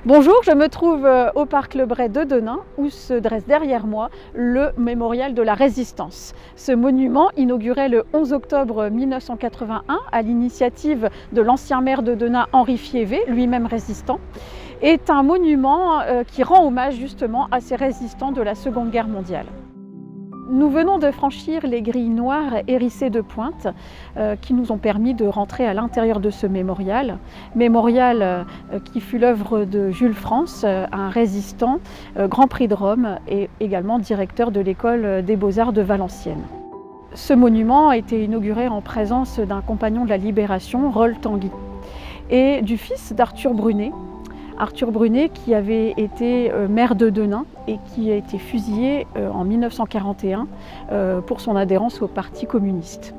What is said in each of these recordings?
Bonjour, je me trouve au parc Le Bray de Denain où se dresse derrière moi le mémorial de la Résistance. Ce monument, inauguré le 11 octobre 1981 à l'initiative de l'ancien maire de Denain Henri Fiévé, lui-même résistant, est un monument qui rend hommage justement à ces résistants de la Seconde Guerre mondiale. Nous venons de franchir les grilles noires hérissées de pointes qui nous ont permis de rentrer à l'intérieur de ce mémorial. Mémorial qui fut l'œuvre de Jules France, un résistant, Grand Prix de Rome et également directeur de l'école des Beaux-Arts de Valenciennes. Ce monument a été inauguré en présence d'un compagnon de la Libération, Rolf Tanguy, et du fils d'Arthur Brunet. Arthur Brunet qui avait été maire de Denain et qui a été fusillé en 1941 pour son adhérence au Parti communiste.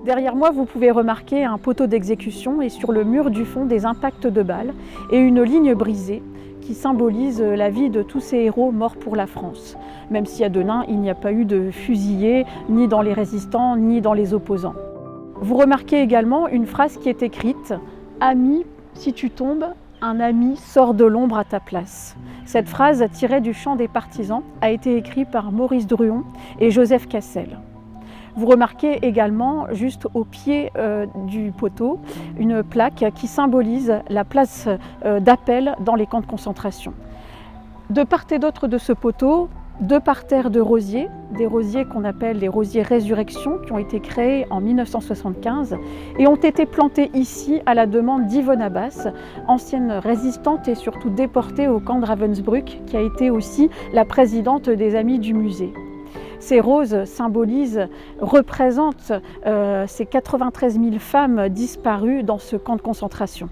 Derrière moi, vous pouvez remarquer un poteau d'exécution et sur le mur du fond des impacts de balles et une ligne brisée qui symbolise la vie de tous ces héros morts pour la France. Même si à Denain, il n'y a pas eu de fusillés ni dans les résistants ni dans les opposants. Vous remarquez également une phrase qui est écrite « Ami, si tu tombes, un ami sort de l'ombre à ta place ». Cette phrase, tirée du chant des partisans, a été écrite par Maurice Druon et Joseph Cassel. Vous remarquez également, juste au pied du poteau, une plaque qui symbolise la place d'appel dans les camps de concentration. De part et d'autre de ce poteau, deux parterres de rosiers, des rosiers qu'on appelle les rosiers Résurrection, qui ont été créés en 1975 et ont été plantés ici à la demande d'Yvonne Abbas, ancienne résistante et surtout déportée au camp de Ravensbrück, qui a été aussi la présidente des Amis du musée. Ces roses représentent ces 93 000 femmes disparues dans ce camp de concentration.